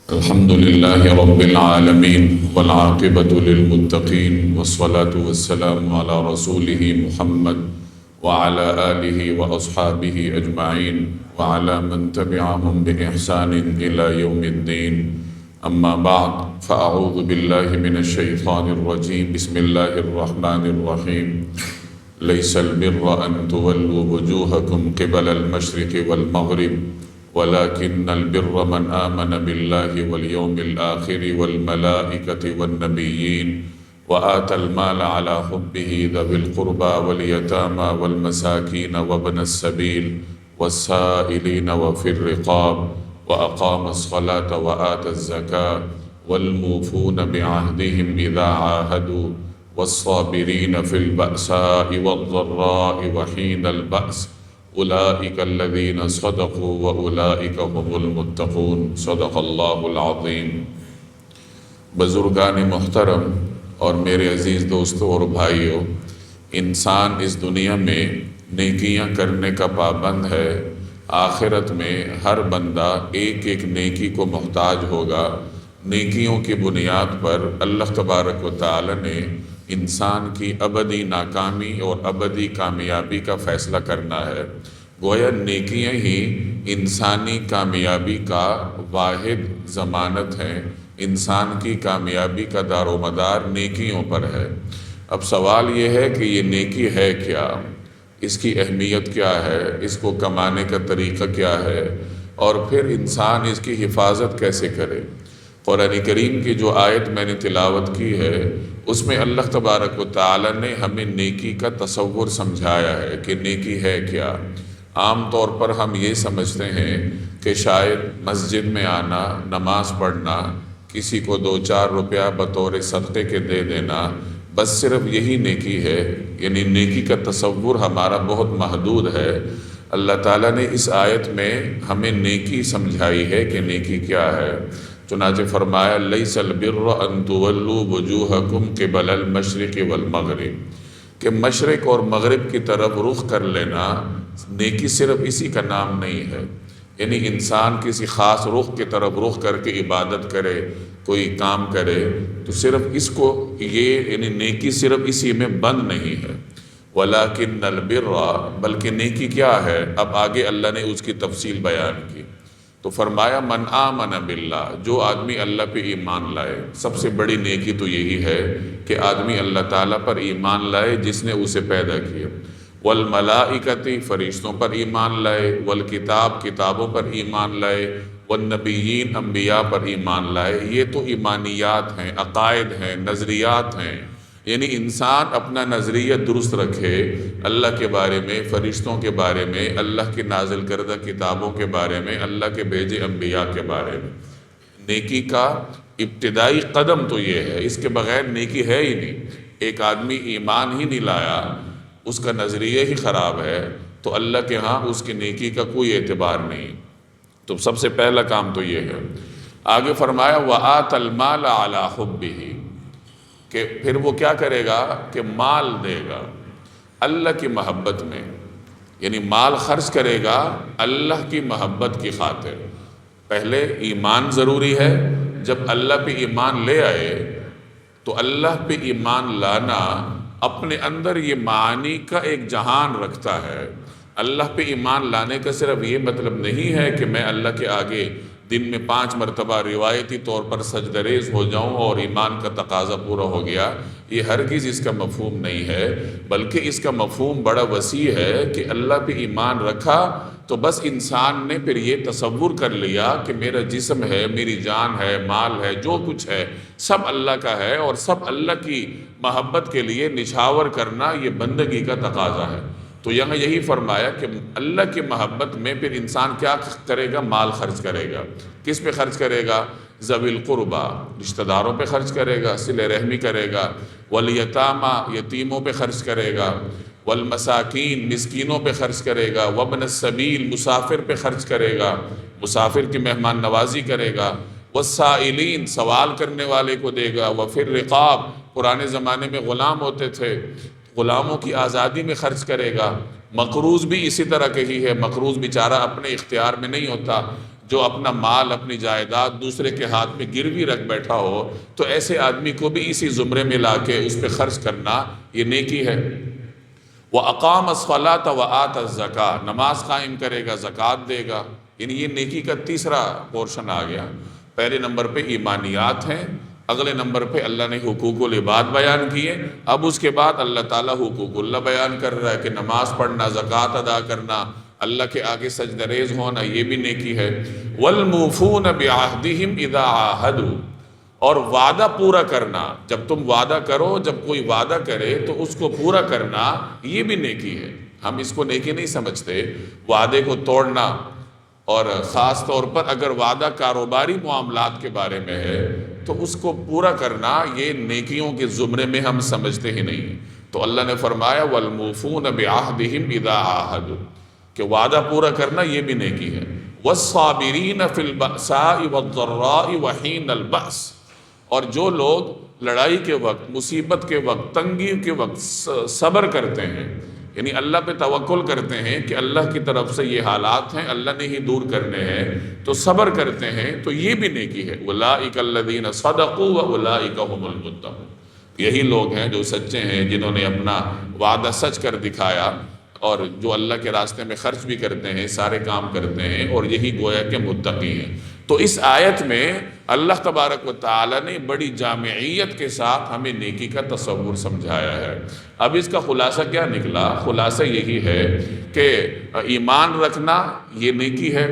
الحمد لله رب العالمين والعاقبة للمتقين والصلاة والسلام على رسوله محمد وعلى آله وأصحابه أجمعين وعلى من تبعهم بإحسان إلى يوم الدين. أما بعد فأعوذ بالله من الشيطان الرجيم. بسم الله الرحمن الرحيم. ليس البر أن تولوا وجوهكم قبل المشرق والمغرب ولكن البر من آمن بالله واليوم الآخر والملائكة والنبيين وآتى المال على حبه ذوي القربى واليتامى والمساكين وابن السبيل والسائلين وفي الرقاب وأقام الصلاة وآتى الزكاة والموفون بعهدهم إذا عاهدوا والصابرين في البأساء والضراء وحين البأس اولئک الذین صدقوا واولئک هم المتقون. صدق اللہ العظیم. بزرگان محترم اور میرے عزیز دوستوں اور بھائیوں، انسان اس دنیا میں نیکیاں کرنے کا پابند ہے. آخرت میں ہر بندہ ایک ایک نیکی کو محتاج ہوگا. نیکیوں کی بنیاد پر اللہ تبارک و تعالی نے انسان کی ابدی ناکامی اور ابدی کامیابی کا فیصلہ کرنا ہے. گویا نیکیاں ہی انسانی کامیابی کا واحد ضمانت ہیں. انسان کی کامیابی کا دار و مدار نیکیوں پر ہے. اب سوال یہ ہے کہ یہ نیکی ہے کیا، اس کی اہمیت کیا ہے، اس کو کمانے کا طریقہ کیا ہے، اور پھر انسان اس کی حفاظت کیسے کرے. قرآن کریم کی جو آیت میں نے تلاوت کی ہے اس میں اللہ تبارک و تعالی نے ہمیں نیکی کا تصور سمجھایا ہے کہ نیکی ہے کیا. عام طور پر ہم یہ سمجھتے ہیں کہ شاید مسجد میں آنا، نماز پڑھنا، کسی کو 2-4 روپیہ بطور صدقے کے دے دینا، بس صرف یہی نیکی ہے. یعنی نیکی کا تصور ہمارا بہت محدود ہے. اللہ تعالیٰ نے اس آیت میں ہمیں نیکی سمجھائی ہے کہ نیکی کیا ہے. چنانچہ فرمایا لیس البر ان تولوا وجوہکم قبل المشرق والمغرب، کہ مشرق اور مغرب کی طرف رخ کر لینا نیکی صرف اسی کا نام نہیں ہے. یعنی انسان کسی خاص رخ کی طرف رخ کر کے عبادت کرے، کوئی کام کرے تو صرف اس کو یہ یعنی نیکی صرف اسی میں بند نہیں ہے. ولیکن البر، بلکہ نیکی کیا ہے. اب آگے اللہ نے اس کی تفصیل بیان کی تو فرمایا من آمن باللہ، جو آدمی اللہ پہ ایمان لائے. سب سے بڑی نیکی تو یہی ہے کہ آدمی اللہ تعالیٰ پر ایمان لائے جس نے اسے پیدا کیا. والملائکۃ، فرشتوں پر ایمان لائے. والکتاب، کتابوں پر ایمان لائے. والنبیین، انبیاء پر ایمان لائے. یہ تو ایمانیات ہیں، عقائد ہیں، نظریات ہیں. یعنی انسان اپنا نظریہ درست رکھے اللہ کے بارے میں، فرشتوں کے بارے میں، اللہ کی نازل کردہ کتابوں کے بارے میں، اللہ کے بھیجے انبیاء کے بارے میں. نیکی کا ابتدائی قدم تو یہ ہے، اس کے بغیر نیکی ہے ہی نہیں. ایک آدمی ایمان ہی نہیں لایا، اس کا نظریہ ہی خراب ہے، تو اللہ کے ہاں اس کی نیکی کا کوئی اعتبار نہیں. تو سب سے پہلا کام تو یہ ہے. آگے فرمایا وَآتَ الْمَالَ عَلَى حُبِّهِ، کہ پھر وہ کیا کرے گا کہ مال دے گا اللہ کی محبت میں. یعنی مال خرچ کرے گا اللہ کی محبت کی خاطر. پہلے ایمان ضروری ہے. جب اللہ پہ ایمان لے آئے تو اللہ پہ ایمان لانا اپنے اندر یہ معانی کا ایک جہان رکھتا ہے. اللہ پہ ایمان لانے کا صرف یہ مطلب نہیں ہے کہ میں اللہ کے آگے دن میں 5 مرتبہ روایتی طور پر سجدہ ریز ہو جاؤں اور ایمان کا تقاضا پورا ہو گیا. یہ ہرگز اس کا مفہوم نہیں ہے، بلکہ اس کا مفہوم بڑا وسیع ہے کہ اللہ پہ ایمان رکھا تو بس انسان نے پھر یہ تصور کر لیا کہ میرا جسم ہے، میری جان ہے، مال ہے، جو کچھ ہے سب اللہ کا ہے، اور سب اللہ کی محبت کے لیے نچھاور کرنا یہ بندگی کا تقاضا ہے. تو یہاں یہی فرمایا کہ اللہ کی محبت میں پھر انسان کیا کرے گا، مال خرچ کرے گا. کس پہ خرچ کرے گا؟ ذوی القربہ، رشتہ داروں پہ خرچ کرے گا، صلہ رحمی کرے گا. والیتامہ، یتیموں پہ خرچ کرے گا. والمساکین، مسکینوں پہ خرچ کرے گا. وابن السبیل، مسافر پہ خرچ کرے گا، مسافر کی مہمان نوازی کرے گا. والسائلین، سوال کرنے والے کو دے گا. وفی الرقاب، پرانے زمانے میں غلام ہوتے تھے، غلاموں کی آزادی میں خرچ کرے گا. مقروض بھی اسی طرح کے ہی ہے. مقروض بیچارہ اپنے اختیار میں نہیں ہوتا، جو اپنا مال اپنی جائیداد دوسرے کے ہاتھ میں گروی رکھ بیٹھا ہو تو ایسے آدمی کو بھی اسی زمرے میں لا کے اس پہ خرچ کرنا یہ نیکی ہے۔ وَأَقَامَ الصَّلَاةَ وَآتَ الزَّكَاةَ، نماز قائم کرے گا، زکوٰۃ دے گا، یعنی یہ نیکی کا تیسرا پورشن آ گیا۔ پہلے نمبر پہ ایمانیات ہیں، اگلے نمبر پہ اللہ نے حقوق العباد بیان کیے، اب اس کے بعد اللہ تعالیٰ حقوق اللہ بیان کر رہا ہے کہ نماز پڑھنا، زکوٰۃ ادا کرنا، اللہ کے آگے سجدہ ریز ہونا، یہ بھی نیکی ہے۔ وَالْمُوفُونَ بِعَهْدِهِمْ إِذَا عَاهَدُوا، اور وعدہ پورا کرنا، جب تم وعدہ کرو، جب کوئی وعدہ کرے تو اس کو پورا کرنا، یہ بھی نیکی ہے۔ ہم اس کو نیکی نہیں سمجھتے، وعدے کو توڑنا، اور خاص طور پر اگر وعدہ کاروباری معاملات کے بارے میں ہے تو اس کو پورا کرنا یہ نیکیوں کے زمرے میں ہم سمجھتے ہی نہیں۔ تو اللہ نے فرمایا وَالْمُوفُونَ بِعَهْدِهِمْ إِذَا عَاهَدُوا، کہ وعدہ پورا کرنا یہ بھی نیکی ہے۔ وَالصَّابِرِينَ فِي الْبَأْسَاءِ وَالضَّرَّاءِ وَحِينَ الْبَأْسِ، اور جو لوگ لڑائی کے وقت، مصیبت کے وقت، تنگی کے وقت صبر کرتے ہیں، یعنی اللہ پہ توکل کرتے ہیں کہ اللہ کی طرف سے یہ حالات ہیں، اللہ نے ہی دور کرنے ہیں، تو صبر کرتے ہیں، تو یہ بھی نیکی ہے۔ أُولَٰئِكَ الَّذِينَ صَدَقُوا وَأُولَٰئِكَ هُمُ الْمُتَّقُونَ، یہی لوگ ہیں جو سچے ہیں، جنہوں نے اپنا وعدہ سچ کر دکھایا، اور جو اللہ کے راستے میں خرچ بھی کرتے ہیں، سارے کام کرتے ہیں، اور یہی گویا کہ متقی ہیں۔ تو اس آیت میں اللہ تبارک و تعالی نے بڑی جامعیت کے ساتھ ہمیں نیکی کا تصور سمجھایا ہے۔ اب اس کا خلاصہ کیا نکلا؟ خلاصہ یہی ہے کہ ایمان رکھنا یہ نیکی ہے،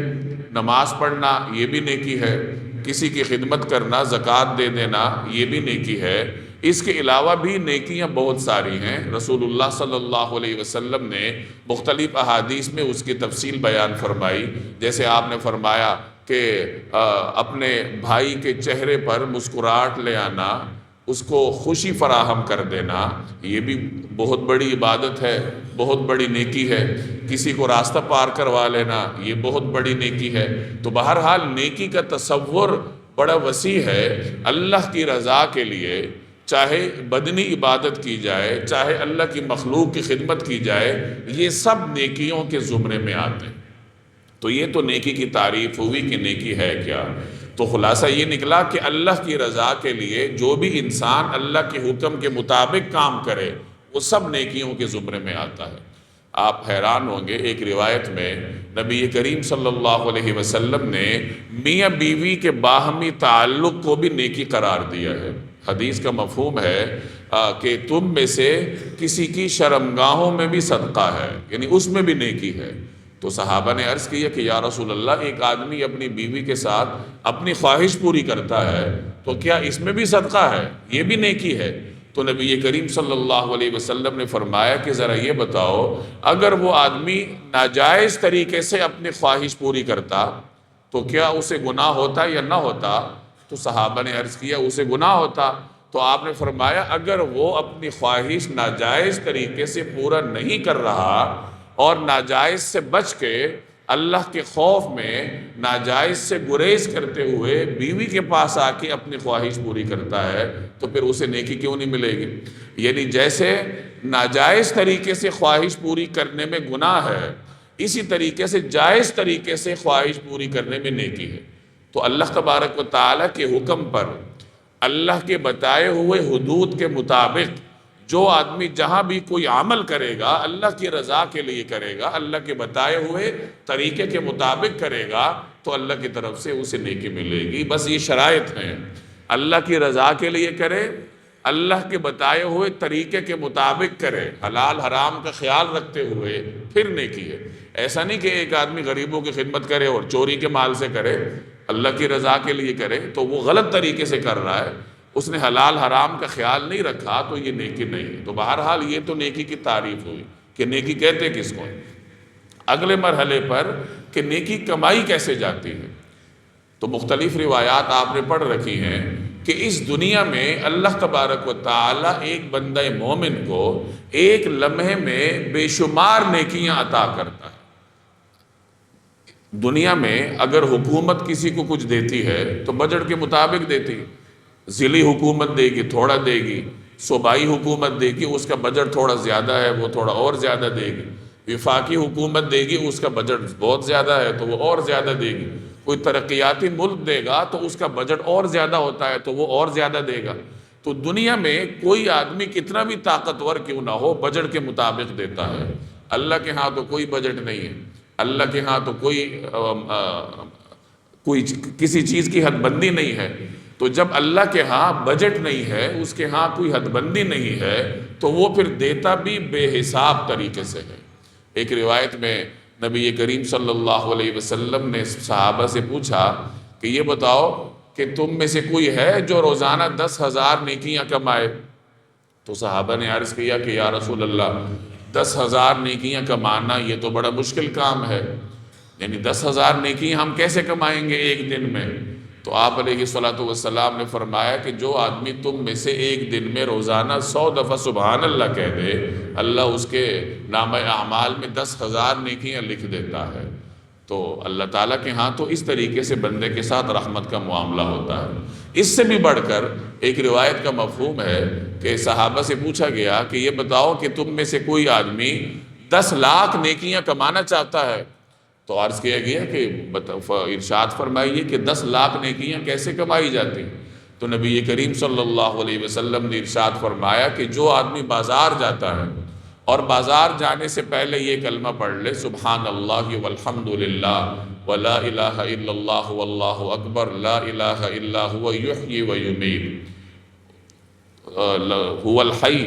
نماز پڑھنا یہ بھی نیکی ہے، کسی کی خدمت کرنا، زکوٰۃ دے دینا یہ بھی نیکی ہے۔ اس کے علاوہ بھی نیکیاں بہت ساری ہیں، رسول اللہ صلی اللہ علیہ وسلم نے مختلف احادیث میں اس کی تفصیل بیان فرمائی، جیسے آپ نے فرمایا کہ اپنے بھائی کے چہرے پر مسکراہٹ لے آنا، اس کو خوشی فراہم کر دینا، یہ بھی بہت بڑی عبادت ہے، بہت بڑی نیکی ہے۔ کسی کو راستہ پار کروا لینا یہ بہت بڑی نیکی ہے۔ تو بہرحال نیکی کا تصور بڑا وسیع ہے۔ اللہ کی رضا کے لیے چاہے بدنی عبادت کی جائے، چاہے اللہ کی مخلوق کی خدمت کی جائے، یہ سب نیکیوں کے زمرے میں آتے ہیں۔ تو یہ تو نیکی کی تعریف ہوئی کہ نیکی ہے کیا۔ تو خلاصہ یہ نکلا کہ اللہ کی رضا کے لیے جو بھی انسان اللہ کے حکم کے مطابق کام کرے وہ سب نیکیوں کے زمرے میں آتا ہے۔ آپ حیران ہوں گے، ایک روایت میں نبی کریم صلی اللہ علیہ وسلم نے میاں بیوی کے باہمی تعلق کو بھی نیکی قرار دیا ہے۔ حدیث کا مفہوم ہے کہ تم میں سے کسی کی شرمگاہوں میں بھی صدقہ ہے، یعنی اس میں بھی نیکی ہے۔ تو صحابہ نے عرض کیا کہ یا رسول اللہ، ایک آدمی اپنی بیوی کے ساتھ اپنی خواہش پوری کرتا ہے تو کیا اس میں بھی صدقہ ہے؟ یہ بھی نیکی ہے؟ تو نبی کریم صلی اللہ علیہ وسلم نے فرمایا کہ ذرا یہ بتاؤ، اگر وہ آدمی ناجائز طریقے سے اپنی خواہش پوری کرتا تو کیا اسے گناہ ہوتا یا نہ ہوتا؟ تو صحابہ نے عرض کیا اسے گناہ ہوتا۔ تو آپ نے فرمایا اگر وہ اپنی خواہش ناجائز طریقے سے پورا نہیں کر رہا اور ناجائز سے بچ کے اللہ کے خوف میں ناجائز سے گریز کرتے ہوئے بیوی کے پاس آ کے اپنی خواہش پوری کرتا ہے تو پھر اسے نیکی کیوں نہیں ملے گی؟ یعنی جیسے ناجائز طریقے سے خواہش پوری کرنے میں گناہ ہے، اسی طریقے سے جائز طریقے سے خواہش پوری کرنے میں نیکی ہے۔ تو اللہ تبارک و تعالیٰ کے حکم پر، اللہ کے بتائے ہوئے حدود کے مطابق جو آدمی جہاں بھی کوئی عمل کرے گا اللہ کی رضا کے لیے کرے گا، اللہ کے بتائے ہوئے طریقے کے مطابق کرے گا تو اللہ کی طرف سے اسے نیکی ملے گی۔ بس یہ شرائط ہیں، اللہ کی رضا کے لیے کرے، اللہ کے بتائے ہوئے طریقے کے مطابق کرے، حلال حرام کا خیال رکھتے ہوئے، پھر نیکی ہے۔ ایسا نہیں کہ ایک آدمی غریبوں کی خدمت کرے اور چوری کے مال سے کرے، اللہ کی رضا کے لیے کرے تو وہ غلط طریقے سے کر رہا ہے، اس نے حلال حرام کا خیال نہیں رکھا تو یہ نیکی نہیں ہے۔ تو بہرحال یہ تو نیکی کی تعریف ہوئی کہ نیکی کہتے کس کو۔ اگلے مرحلے پر کہ نیکی کمائی کیسے جاتی ہے، تو مختلف روایات آپ نے پڑھ رکھی ہیں کہ اس دنیا میں اللہ تبارک و تعالی ایک بندہ مومن کو ایک لمحے میں بے شمار نیکیاں عطا کرتا ہے۔ دنیا میں اگر حکومت کسی کو کچھ دیتی ہے تو بجٹ کے مطابق دیتی ہے، ضلعی حکومت دے گی تھوڑا دے گی، صوبائی حکومت دے گی اس کا بجٹ تھوڑا زیادہ ہے وہ تھوڑا اور زیادہ دے گی، وفاقی حکومت دے گی، اس کا بجٹ بہت زیادہ ہے تو وہ اور زیادہ دے گی، کوئی ترقیاتی ملک دے گا تو اس کا بجٹ اور زیادہ ہوتا ہے تو وہ اور زیادہ دے گا۔ تو دنیا میں کوئی آدمی کتنا بھی طاقتور کیوں نہ ہو بجٹ کے مطابق دیتا ہے۔ اللہ کے ہاں تو کوئی بجٹ نہیں ہے، اللہ کے ہاں تو کوئی کسی چیز کی حد بندی نہیں ہے۔ تو جب اللہ کے ہاں بجٹ نہیں ہے، اس کے ہاں کوئی حد بندی نہیں ہے، تو وہ پھر دیتا بھی بے حساب طریقے سے ہے۔ ایک روایت میں نبی کریم صلی اللہ علیہ وسلم نے صحابہ سے پوچھا کہ یہ بتاؤ کہ تم میں سے کوئی ہے جو روزانہ 10,000 نیکیاں کمائے؟ تو صحابہ نے عرض کیا کہ یا رسول اللہ 10,000 نیکیاں کمانا یہ تو بڑا مشکل کام ہے، یعنی 10,000 نیکیاں ہم کیسے کمائیں گے ایک دن میں؟ تو آپ علیہ الصلوۃ والسلام نے فرمایا کہ جو آدمی تم میں سے ایک دن میں روزانہ 100 دفعہ سبحان اللہ کہہ دے، اللہ اس کے نامہ اعمال میں 10,000 نیکیاں لکھ دیتا ہے۔ تو اللہ تعالیٰ کے ہاں تو اس طریقے سے بندے کے ساتھ رحمت کا معاملہ ہوتا ہے۔ اس سے بھی بڑھ کر ایک روایت کا مفہوم ہے کہ صحابہ سے پوچھا گیا کہ یہ بتاؤ کہ تم میں سے کوئی آدمی 10 لاکھ نیکیاں کمانا چاہتا ہے؟ تو عرض کیا گیا کہ ارشاد فرمائیے کہ 10 لاکھ نیکیاں کیسے کمائی جاتی؟ تو نبی کریم صلی اللہ علیہ وسلم نے ارشاد فرمایا کہ جو آدمی بازار جاتا ہے اور بازار جانے سے پہلے یہ کلمہ پڑھ لے سبحان اللہ والحمد للہ ولا الہ الا اللہ واللہ اکبر لا الہ الا هو یحیی ویمیت هو الحی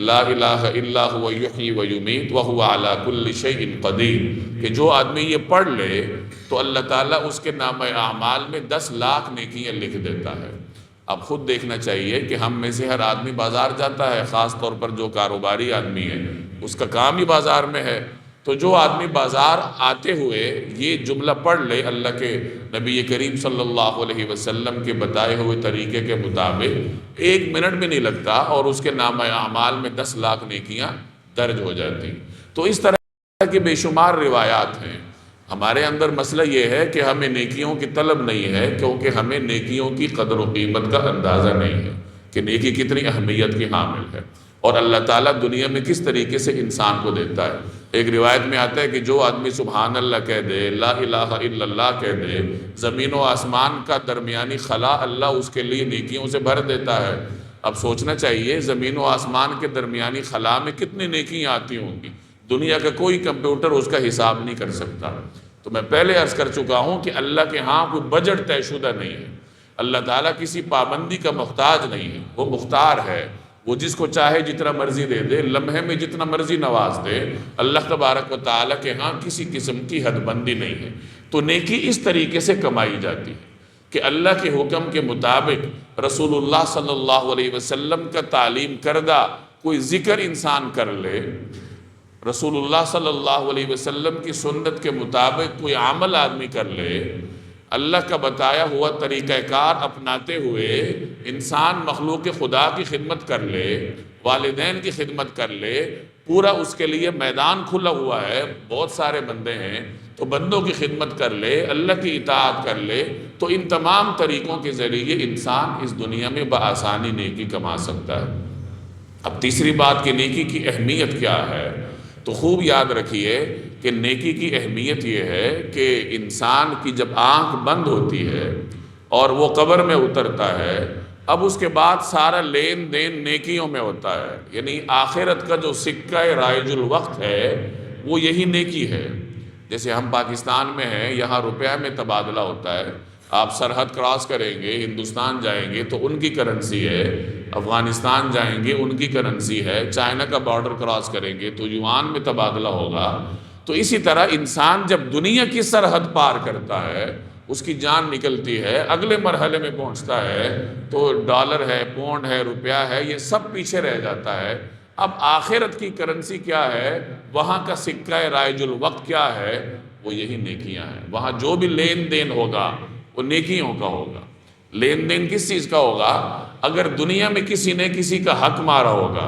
لا الہ الا هو یحیی ویمیت وهو علی کل شیء قدیر، کہ جو آدمی یہ پڑھ لے تو اللہ تعالیٰ اس کے نامہ اعمال میں 10 لاکھ نیکیاں لکھ دیتا ہے۔ اب خود دیکھنا چاہیے کہ ہم میں سے ہر آدمی بازار جاتا ہے، خاص طور پر جو کاروباری آدمی ہے اس کا کام ہی بازار میں ہے۔ تو جو آدمی بازار آتے ہوئے یہ جملہ پڑھ لے اللہ کے نبی کریم صلی اللہ علیہ وسلم کے بتائے ہوئے طریقے کے مطابق 1 منٹ بھی نہیں لگتا اور اس کے نامہ اعمال میں 10 لاکھ نیکیاں درج ہو جاتی۔ تو اس طرح کی بے شمار روایات ہیں۔ ہمارے اندر مسئلہ یہ ہے کہ ہمیں نیکیوں کی طلب نہیں ہے، کیونکہ ہمیں نیکیوں کی قدر و قیمت کا اندازہ نہیں ہے کہ نیکی کتنی اہمیت کی حامل ہے اور اللہ تعالیٰ دنیا میں کس طریقے سے انسان کو دیتا ہے۔ ایک روایت میں آتا ہے کہ جو آدمی سبحان اللہ کہہ دے، لا الہ الا اللہ کہہ دے، زمین و آسمان کا درمیانی خلا اللہ اس کے لیے نیکیوں سے بھر دیتا ہے۔ اب سوچنا چاہیے زمین و آسمان کے درمیانی خلا میں کتنی نیکیاں آتی ہوں گی، دنیا کا کوئی کمپیوٹر اس کا حساب نہیں کر سکتا۔ تو میں پہلے عرض کر چکا ہوں کہ اللہ کے ہاں کوئی بجٹ طے شدہ نہیں ہے، اللہ تعالیٰ کسی پابندی کا محتاج نہیں ہے، وہ مختار ہے، وہ جس کو چاہے جتنا مرضی دے دے، لمحے میں جتنا مرضی نواز دے۔ اللہ تبارک و تعالیٰ کے ہاں کسی قسم کی حد بندی نہیں ہے۔ تو نیکی اس طریقے سے کمائی جاتی ہے کہ اللہ کے حکم کے مطابق رسول اللہ صلی اللہ علیہ وسلم کا تعلیم کردہ کوئی ذکر انسان کر لے، رسول اللہ صلی اللہ علیہ وسلم کی سنت کے مطابق کوئی عمل آدمی کر لے، اللہ کا بتایا ہوا طریقہ کار اپناتے ہوئے انسان مخلوق خدا کی خدمت کر لے، والدین کی خدمت کر لے، پورا اس کے لیے میدان کھلا ہوا ہے، بہت سارے بندے ہیں تو بندوں کی خدمت کر لے، اللہ کی اطاعت کر لے، تو ان تمام طریقوں کے ذریعے انسان اس دنیا میں بآسانی نیکی کما سکتا ہے۔ اب تیسری بات کہ نیکی کی اہمیت کیا ہے، تو خوب یاد رکھیے کہ نیکی کی اہمیت یہ ہے کہ انسان کی جب آنکھ بند ہوتی ہے اور وہ قبر میں اترتا ہے، اب اس کے بعد سارا لین دین نیکیوں میں ہوتا ہے، یعنی آخرت کا جو سکہ رائج الوقت ہے وہ یہی نیکی ہے۔ جیسے ہم پاکستان میں ہیں، یہاں روپیہ میں تبادلہ ہوتا ہے، آپ سرحد کراس کریں گے، ہندوستان جائیں گے تو ان کی کرنسی ہے، افغانستان جائیں گے ان کی کرنسی ہے، چائنا کا بارڈر کراس کریں گے تو یوان میں تبادلہ ہوگا۔ تو اسی طرح انسان جب دنیا کی سرحد پار کرتا ہے، اس کی جان نکلتی ہے، اگلے مرحلے میں پہنچتا ہے تو ڈالر ہے، پونڈ ہے، روپیہ ہے، یہ سب پیچھے رہ جاتا ہے۔ اب آخرت کی کرنسی کیا ہے، وہاں کا سکہ رائج الوقت کیا ہے، وہ یہی نیکیاں ہیں۔ وہاں جو بھی لین دین ہوگا وہ نیکیوں کا ہوگا۔ لین دین کس چیز کا ہوگا؟ اگر دنیا میں کسی نے کسی کا حق مارا ہوگا،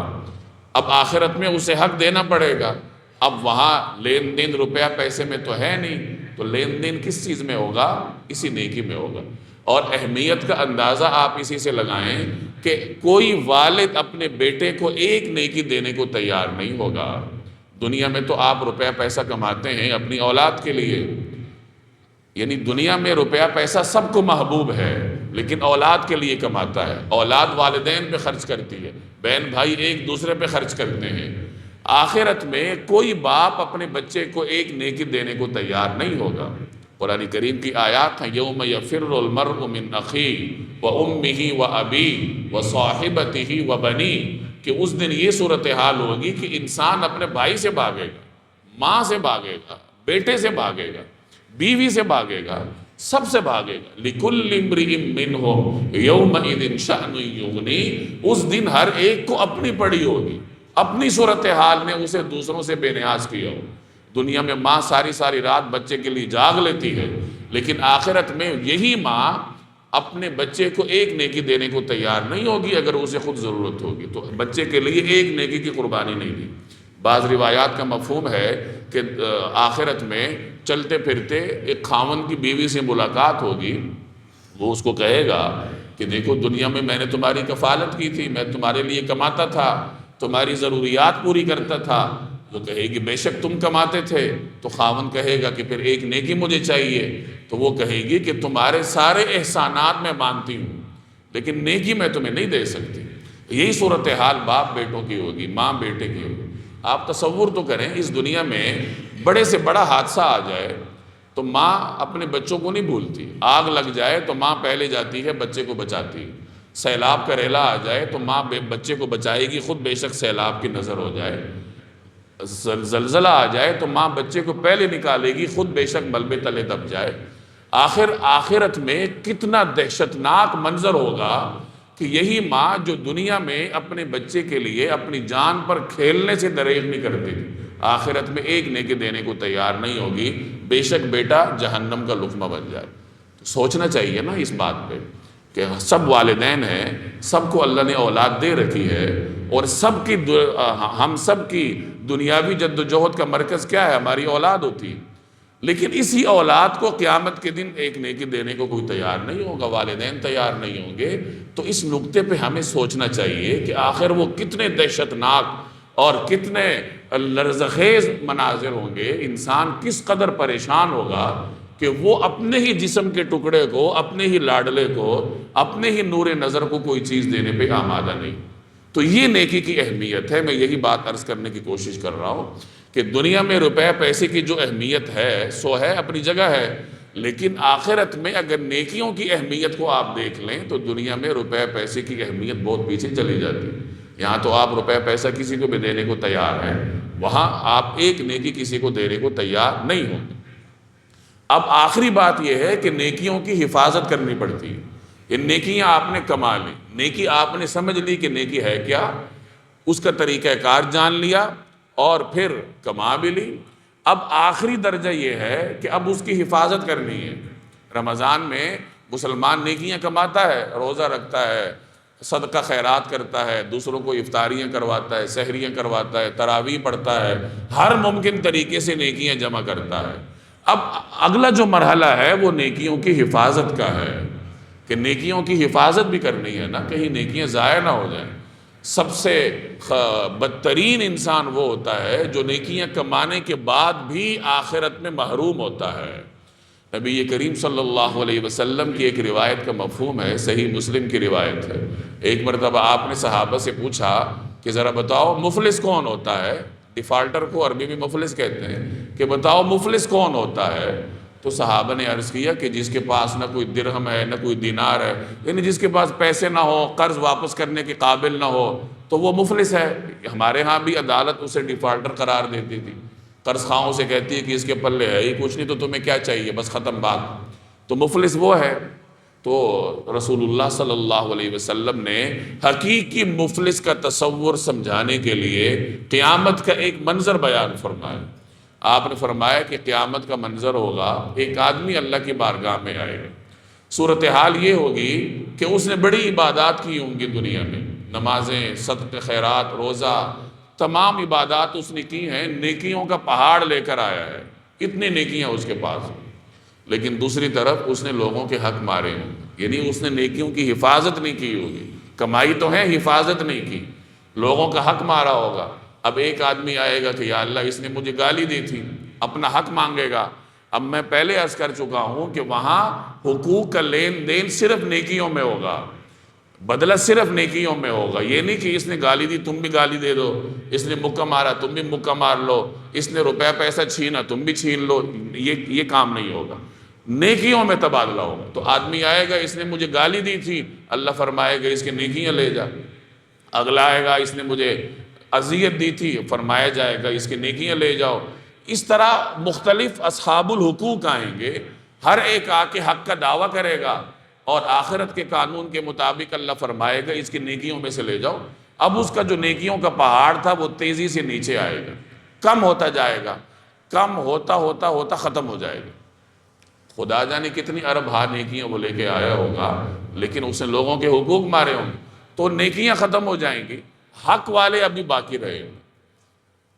اب آخرت میں اسے حق دینا پڑے گا۔ اب وہاں لین دین روپیہ پیسے میں تو ہے نہیں، تو لین دین کس چیز میں ہوگا؟ اسی نیکی میں ہوگا۔ اور اہمیت کا اندازہ آپ اسی سے لگائیں کہ کوئی والد اپنے بیٹے کو ایک نیکی دینے کو تیار نہیں ہوگا۔ دنیا میں تو آپ روپیہ پیسہ کماتے ہیں اپنی اولاد کے لیے، یعنی دنیا میں روپیہ پیسہ سب کو محبوب ہے، لیکن اولاد کے لیے کماتا ہے، اولاد والدین پہ خرچ کرتی ہے، بہن بھائی ایک دوسرے پہ خرچ کرتے ہیں۔ آخرت میں کوئی باپ اپنے بچے کو ایک نیکی دینے کو تیار نہیں ہوگا۔ قرآن کریم کی آیات ہیں، یوم یفر المرء من اخیہ وامہ وابیہ وصاحبتہ وبنیہ، کہ اس دن یہ صورتحال ہوگی کہ انسان اپنے بھائی سے بھاگے گا، ماں سے بھاگے گا، بیٹے سے بھاگے گا، بیوی سے بھاگے گا، سب سے بھاگے گا۔ لِكُلِّ امْرِئٍ مِّنْهُمْ يَوْمَئِذٍ شَأْنٌ يُغْنِيهِ، اس دن ہر ایک کو اپنی پڑی ہوگی، اپنی صورتحال نے اسے دوسروں سے بے نیاز کیا ہو۔ دنیا میں ماں ساری ساری رات بچے کے لیے جاگ لیتی ہے، لیکن آخرت میں یہی ماں اپنے بچے کو ایک نیکی دینے کو تیار نہیں ہوگی اگر اسے خود ضرورت ہوگی، تو بچے کے لیے ایک نیکی کی قربانی نہیں دی۔ بعض روایات کا مفہوم ہے کہ آخرت میں چلتے پھرتے ایک خاوند کی بیوی سے ملاقات ہوگی، وہ اس کو کہے گا کہ دیکھو دنیا میں میں نے تمہاری کفالت کی تھی، میں تمہارے لیے کماتا تھا، تمہاری ضروریات پوری کرتا تھا۔ وہ کہے گی بے شک تم کماتے تھے، تو خاوند کہے گا کہ پھر ایک نیکی مجھے چاہیے، تو وہ کہے گی کہ تمہارے سارے احسانات میں مانتی ہوں، لیکن نیکی میں تمہیں نہیں دے سکتی۔ یہی صورتحال باپ بیٹوں کی ہوگی، ماں بیٹے کی ہوگی۔ آپ تصور تو کریں، اس دنیا میں بڑے سے بڑا حادثہ آ جائے تو ماں اپنے بچوں کو نہیں بھولتی، آگ لگ جائے تو ماں پہلے جاتی ہے بچے کو بچاتی ہے، سیلاب کا ریلا آ جائے تو ماں بچے کو بچائے گی، خود بے شک سیلاب کی نظر ہو جائے، زلزلہ آ جائے تو ماں بچے کو پہلے نکالے گی، خود بے شک ملبے تلے دب جائے۔ آخرت میں کتنا دہشتناک منظر ہوگا کہ یہی ماں جو دنیا میں اپنے بچے کے لیے اپنی جان پر کھیلنے سے دریغ نہیں کرتی تھی، آخرت میں ایک نیکی دینے کو تیار نہیں ہوگی، بے شک بیٹا جہنم کا لقمہ بن جائے۔ تو سوچنا چاہیے نا اس بات پہ کہ سب والدین ہیں، سب کو اللہ نے اولاد دے رکھی ہے، اور ہم سب کی دنیاوی جد و جہد کا مرکز کیا ہے؟ ہماری اولاد ہوتی ہے، لیکن اسی اولاد کو قیامت کے دن ایک نیکی دینے کو کوئی تیار نہیں ہوگا، والدین تیار نہیں ہوں گے۔ تو اس نقطے پہ ہمیں سوچنا چاہیے کہ آخر وہ کتنے دہشتناک اور کتنے لرزخیز مناظر ہوں گے، انسان کس قدر پریشان ہوگا کہ وہ اپنے ہی جسم کے ٹکڑے کو، اپنے ہی لاڈلے کو، اپنے ہی نور نظر کو کوئی چیز دینے پہ آمادہ نہیں۔ تو یہ نیکی کی اہمیت ہے، میں یہی بات عرض کرنے کی کوشش کر رہا ہوں کہ دنیا میں روپے پیسے کی جو اہمیت ہے سو ہے، اپنی جگہ ہے، لیکن آخرت میں اگر نیکیوں کی اہمیت کو آپ دیکھ لیں تو دنیا میں روپے پیسے کی اہمیت بہت پیچھے چلی جاتی ہے۔ یہاں تو آپ روپے پیسہ کسی کو بھی دینے کو تیار ہیں، وہاں آپ ایک نیکی کسی کو دینے کو تیار نہیں ہوں گے۔ اب آخری بات یہ ہے کہ نیکیوں کی حفاظت کرنی پڑتی ہے۔ یہ نیکیاں آپ نے کما لی، نیکی آپ نے سمجھ لی کہ نیکی ہے کیا، اس کا طریقہ کار جان لیا اور پھر کما بھی لی۔ اب آخری درجہ یہ ہے کہ اب اس کی حفاظت کرنی ہے۔ رمضان میں مسلمان نیکیاں کماتا ہے، روزہ رکھتا ہے، صدقہ خیرات کرتا ہے، دوسروں کو افطاریاں کرواتا ہے، سحریاں کرواتا ہے، تراویح پڑھتا ہے، ہر ممکن طریقے سے نیکیاں جمع کرتا ہے۔ اب اگلا جو مرحلہ ہے وہ نیکیوں کی حفاظت کا ہے کہ نیکیوں کی حفاظت بھی کرنی ہے نا، کہیں نیکیاں ضائع نہ ہو جائیں۔ سب سے بدترین انسان وہ ہوتا ہے جو نیکیاں کمانے کے بعد بھی آخرت میں محروم ہوتا ہے۔ نبی کریم صلی اللہ علیہ وسلم کی ایک روایت کا مفہوم ہے، صحیح مسلم کی روایت ہے۔ ایک مرتبہ آپ نے صحابہ سے پوچھا کہ ذرا بتاؤ مفلس کون ہوتا ہے؟ ڈیفالٹر کو عربی میں مفلس کہتے ہیں، کہ بتاؤ مفلس کون ہوتا ہے؟ تو صحابہ نے عرض کیا کہ جس کے پاس نہ کوئی درہم ہے نہ کوئی دینار ہے، یعنی جس کے پاس پیسے نہ ہو، قرض واپس کرنے کے قابل نہ ہو، تو وہ مفلس ہے۔ ہمارے ہاں بھی عدالت اسے ڈیفالٹر قرار دیتی تھی، قرض خواہوں سے کہتی ہے کہ اس کے پلے ہے ہی کچھ نہیں، تو تمہیں کیا چاہیے، بس ختم بات۔ تو مفلس وہ ہے۔ تو رسول اللہ صلی اللہ علیہ وسلم نے حقیقی مفلس کا تصور سمجھانے کے لیے قیامت کا ایک منظر بیان فرمایا۔ آپ نے فرمایا کہ قیامت کا منظر ہوگا، ایک آدمی اللہ کی بارگاہ میں آئے گا، صورتحال یہ ہوگی کہ اس نے بڑی عبادات کی ہوں گی دنیا میں، نمازیں، صدقہ خیرات، روزہ، تمام عبادات اس نے کی ہیں، نیکیوں کا پہاڑ لے کر آیا ہے، اتنی نیکیاں اس کے پاس، لیکن دوسری طرف اس نے لوگوں کے حق مارے ہوں، یعنی اس نے نیکیوں کی حفاظت نہیں کی ہوگی، کمائی تو ہے، حفاظت نہیں کی، لوگوں کا حق مارا ہوگا، اب ایک آدمی آئے گا کہ یا اللہ اس نے مجھے گالی دی تھی، اپنا حق مانگے گا۔ اب میں پہلے عرض کر چکا ہوں کہ وہاں حقوق کا لین دین صرف نیکیوں میں ہوگا، بدلہ صرف نیکیوں میں ہوگا۔ یہ نہیں کہ اس نے گالی دی تم بھی گالی دے دو، اس نے مکہ مارا تم بھی مکہ مار لو، اس نے روپے پیسہ چھینا تم بھی چھین لو، یہ کام نہیں ہوگا، نیکیوں میں تبادلہ ہوگا۔ تو آدمی آئے گا اس نے مجھے گالی دی تھی، اللہ فرمائے گا اس کی نیکیاں لے جا۔ اگلا آئے گا اس نے مجھے اذیت دی تھی، فرمایا جائے گا اس کی نیکیاں لے جاؤ۔ اس طرح مختلف اصحاب الحقوق آئیں گے، ہر ایک آ کے حق کا دعویٰ کرے گا، اور آخرت کے قانون کے مطابق اللہ فرمائے گا اس کی نیکیوں میں سے لے جاؤ۔ اب اس کا جو نیکیوں کا پہاڑ تھا وہ تیزی سے نیچے آئے گا، کم ہوتا جائے گا، کم ہوتا ہوتا ہوتا ختم ہو جائے گا۔ خدا جانے کتنی ارب ہا نیکیاں وہ لے کے آیا ہوگا، لیکن اس نے لوگوں کے حقوق مارے ہوں گے تو نیکیاں ختم ہو جائیں گی، حق والے ابھی باقی رہے ہوں۔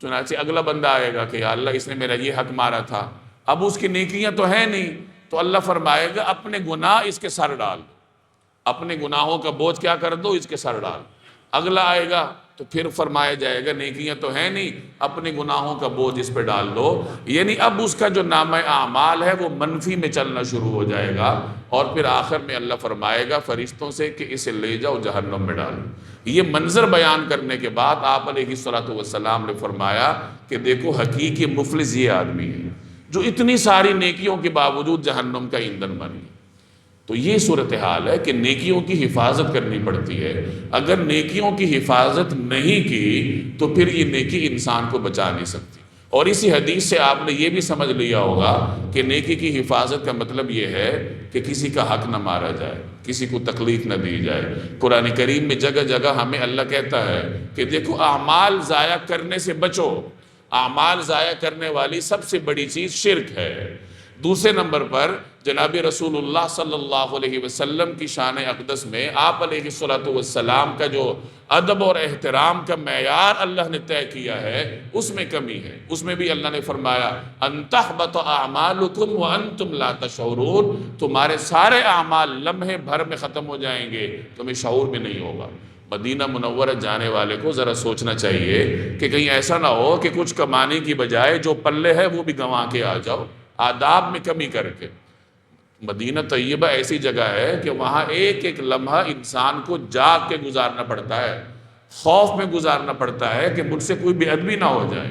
چنانچہ اگلا بندہ آئے گا کہ یا اللہ اس نے میرا یہ حق مارا تھا، اب اس کی نیکیاں تو ہیں نہیں، تو اللہ فرمائے گا اپنے گناہ اس کے سر ڈال، اپنے گناہوں کا بوجھ کیا کر دو، اس کے سر ڈال۔ اگلا آئے گا تو پھر فرمایا جائے گا نیکیاں تو ہیں نہیں، اپنے گناہوں کا بوجھ اس پہ ڈال دو۔ یعنی اب اس کا جو نامہ اعمال ہے وہ منفی میں چلنا شروع ہو جائے گا، اور پھر آخر میں اللہ فرمائے گا فرشتوں سے کہ اسے لے جاؤ جہنم میں ڈالو۔ یہ منظر بیان کرنے کے بعد آپ علیہ الصلوۃ والسلام نے فرمایا کہ دیکھو حقیقی مفلس یہ آدمی ہے جو اتنی ساری نیکیوں کے باوجود جہنم کا ایندھن بن گیا۔ تو یہ صورتحال ہے کہ نیکیوں کی حفاظت کرنی پڑتی ہے۔ اگر نیکیوں کی حفاظت نہیں کی تو پھر یہ نیکی انسان کو بچا نہیں سکتی۔ اور اسی حدیث سے آپ نے یہ بھی سمجھ لیا ہوگا کہ نیکی کی حفاظت کا مطلب یہ ہے کہ کسی کا حق نہ مارا جائے، کسی کو تکلیف نہ دی جائے۔ قرآن کریم میں جگہ جگہ ہمیں اللہ کہتا ہے کہ دیکھو اعمال ضائع کرنے سے بچو، اعمال ضائع کرنے والی سب سے بڑی چیز شرک ہے۔ دوسرے نمبر پر جناب رسول اللہ صلی اللہ علیہ وسلم کی شان اقدس میں آپ علیہ الصلوۃ والسلام کا جو ادب اور احترام کا معیار اللہ نے طے کیا ہے اس میں کمی ہے۔ اس میں بھی اللہ نے فرمایا ان تحبط اعمالکم وانتم لا تشعرون، تمہارے سارے اعمال لمحے بھر میں ختم ہو جائیں گے، تمہیں شعور بھی نہیں ہوگا۔ مدینہ منورہ جانے والے کو ذرا سوچنا چاہیے کہ کہیں ایسا نہ ہو کہ کچھ کمانے کی بجائے جو پلے ہے وہ بھی گنوا کے آ جاؤ، آداب میں کمی کر کے۔ مدینہ طیبہ ایسی جگہ ہے کہ وہاں ایک ایک لمحہ انسان کو جاگ کے گزارنا پڑتا ہے، خوف میں گزارنا پڑتا ہے کہ مجھ سے کوئی بے ادبی نہ ہو جائے۔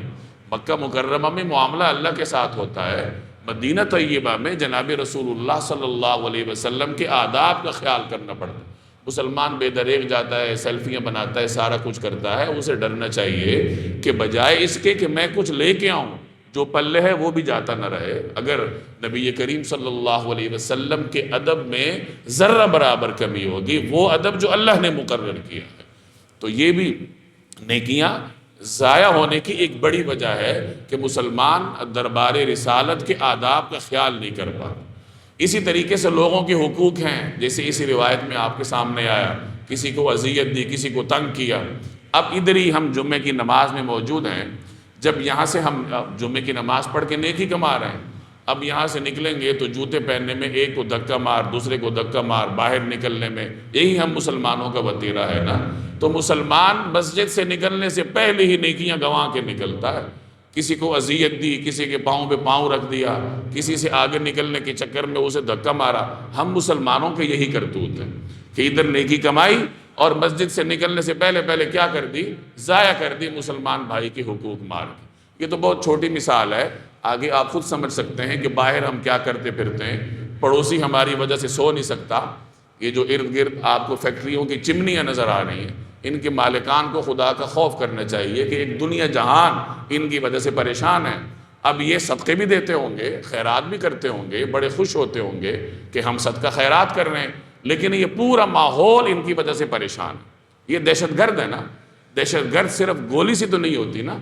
مکہ مکرمہ میں معاملہ اللہ کے ساتھ ہوتا ہے، مدینہ طیبہ میں جناب رسول اللہ صلی اللہ علیہ وسلم کے آداب کا خیال کرنا پڑتا ہے۔ مسلمان بے دریغ جاتا ہے، سیلفیاں بناتا ہے، سارا کچھ کرتا ہے، اسے ڈرنا چاہیے کہ بجائے اس کے کہ میں کچھ لے کے آؤں، جو پلے ہے وہ بھی جاتا نہ رہے۔ اگر نبی کریم صلی اللہ علیہ وسلم کے ادب میں ذرہ برابر کمی ہوگی، وہ ادب جو اللہ نے مقرر کیا ہے، تو یہ بھی نیکیاں ضائع ہونے کی ایک بڑی وجہ ہے کہ مسلمان دربار رسالت کے آداب کا خیال نہیں کر پاتا۔ اسی طریقے سے لوگوں کے حقوق ہیں، جیسے اسی روایت میں آپ کے سامنے آیا، کسی کو اذیت دی، کسی کو تنگ کیا۔ اب ادھر ہی ہم جمعے کی نماز میں موجود ہیں، جب یہاں سے ہم جمعے کی نماز پڑھ کے نیکی کما رہے ہیں، اب یہاں سے نکلیں گے تو جوتے پہننے میں ایک کو دھکا مار، دوسرے کو دھکا مار، باہر نکلنے میں، یہی ہم مسلمانوں کا وتیرہ ہے نا۔ تو مسلمان مسجد سے نکلنے سے پہلے ہی نیکیاں گنوا کے نکلتا ہے، کسی کو اذیت دی، کسی کے پاؤں پہ پاؤں رکھ دیا، کسی سے آگے نکلنے کے چکر میں اسے دھکا مارا۔ ہم مسلمانوں کے یہی کرتوت ہیں کہ ادھر نیکی کمائی اور مسجد سے نکلنے سے پہلے کیا کر دی، ضائع کر دی مسلمان بھائی کے حقوق مار کے۔ یہ تو بہت چھوٹی مثال ہے، آگے آپ خود سمجھ سکتے ہیں کہ باہر ہم کیا کرتے پھرتے ہیں۔ پڑوسی ہماری وجہ سے سو نہیں سکتا، یہ جو ارد گرد آپ کو فیکٹریوں کی چمنیاں نظر آ رہی ہیں، ان کے مالکان کو خدا کا خوف کرنا چاہیے کہ ایک دنیا جہان ان کی وجہ سے پریشان ہے۔ اب یہ صدقے بھی دیتے ہوں گے، خیرات بھی کرتے ہوں گے، بڑے خوش ہوتے ہوں گے کہ ہم صدقہ خیرات کر رہے ہیں، لیکن یہ پورا ماحول ان کی وجہ سے پریشان ہے۔ یہ دہشت گرد ہے نا۔ دہشت گرد صرف گولی سے تو نہیں ہوتی نا،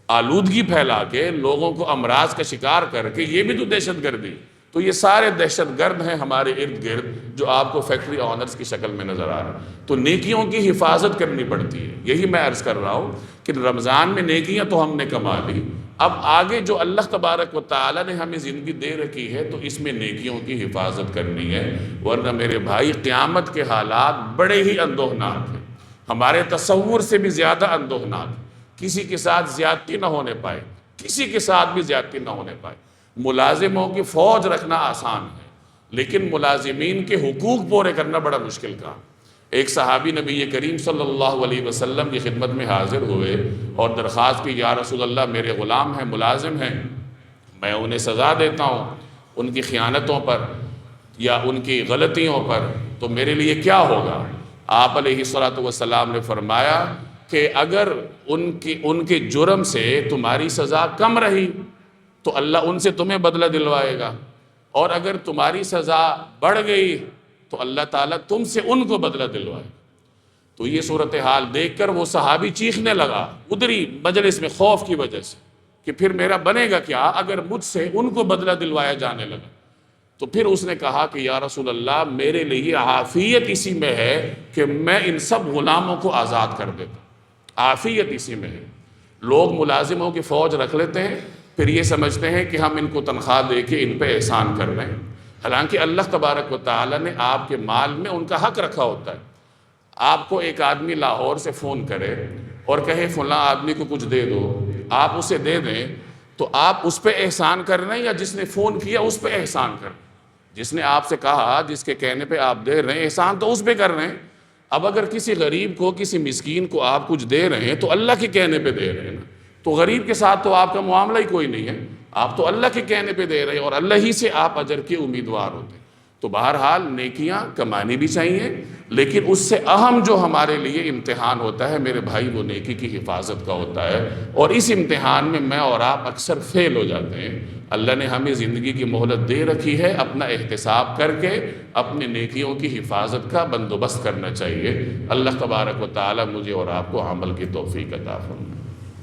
آلودگی پھیلا کے لوگوں کو امراض کا شکار کر کے، یہ بھی تو دہشت گردی۔ تو یہ سارے دہشت گرد ہیں ہمارے ارد گرد جو آپ کو فیکٹری آنرز کی شکل میں نظر آ رہا ہے۔ تو نیکیوں کی حفاظت کرنی پڑتی ہے، یہی میں عرض کر رہا ہوں کہ رمضان میں نیکیاں تو ہم نے کما لی، اب آگے جو اللہ تبارک و تعالی نے ہمیں زندگی دے رکھی ہے تو اس میں نیکیوں کی حفاظت کرنی ہے، ورنہ میرے بھائی قیامت کے حالات بڑے ہی اندوہناک ہیں، ہمارے تصور سے بھی زیادہ اندوہناک۔ کسی کے ساتھ زیادتی نہ ہونے پائے، کسی کے ساتھ بھی زیادتی نہ ہونے پائے۔ ملازموں کی فوج رکھنا آسان ہے، لیکن ملازمین کے حقوق پورے کرنا بڑا مشکل کام۔ ایک صحابی نبی کریم صلی اللہ علیہ وسلم کی خدمت میں حاضر ہوئے اور درخواست کی، یا رسول اللہ میرے غلام ہیں، ملازم ہیں، میں انہیں سزا دیتا ہوں ان کی خیانتوں پر یا ان کی غلطیوں پر، تو میرے لیے کیا ہوگا؟ آپ علیہ الصلوۃ والسلام نے فرمایا کہ اگر ان کے جرم سے تمہاری سزا کم رہی تو اللہ ان سے تمہیں بدلہ دلوائے گا، اور اگر تمہاری سزا بڑھ گئی تو اللہ تعالیٰ تم سے ان کو بدلہ دلوائے۔ تو یہ صورتحال دیکھ کر وہ صحابی چیخنے لگا ادھری مجلس میں خوف کی وجہ سے کہ پھر میرا بنے گا کیا اگر مجھ سے ان کو بدلہ دلوایا جانے لگا۔ تو پھر اس نے کہا کہ یا رسول اللہ میرے لیے عافیت اسی میں ہے کہ میں ان سب غلاموں کو آزاد کر دیتا ہوں، عافیت اسی میں ہے۔ لوگ ملازموں کی فوج رکھ لیتے ہیں، پھر یہ سمجھتے ہیں کہ ہم ان کو تنخواہ دے کے ان پہ احسان کر رہے ہیں، حالانکہ اللہ تبارک و تعالیٰ نے آپ کے مال میں ان کا حق رکھا ہوتا ہے۔ آپ کو ایک آدمی لاہور سے فون کرے اور کہے فلاں آدمی کو کچھ دے دو، آپ اسے دے دیں، تو آپ اس پہ احسان کر رہے ہیں یا جس نے فون کیا اس پہ احسان کر رہے ہیں؟ جس نے آپ سے کہا، جس کے کہنے پہ آپ دے رہے ہیں، احسان تو اس پہ کر رہے ہیں۔ اب اگر کسی غریب کو، کسی مسکین کو آپ کچھ دے رہے ہیں تو اللہ کے کہنے پہ دے رہے ہیں نا، تو غریب کے ساتھ تو آپ کا معاملہ ہی کوئی نہیں ہے، آپ تو اللہ کے کہنے پہ دے رہے ہیں اور اللہ ہی سے آپ اجر کے امیدوار ہوتے ہیں۔ تو بہرحال نیکیاں کمانی بھی چاہیے، لیکن اس سے اہم جو ہمارے لیے امتحان ہوتا ہے میرے بھائی، وہ نیکی کی حفاظت کا ہوتا ہے، اور اس امتحان میں میں اور آپ اکثر فیل ہو جاتے ہیں۔ اللہ نے ہمیں زندگی کی مہلت دے رکھی ہے، اپنا احتساب کر کے اپنے نیکیوں کی حفاظت کا بندوبست کرنا چاہیے۔ اللہ تبارک و تعالی مجھے اور آپ کو عمل کی توفیق عطا فرمائے۔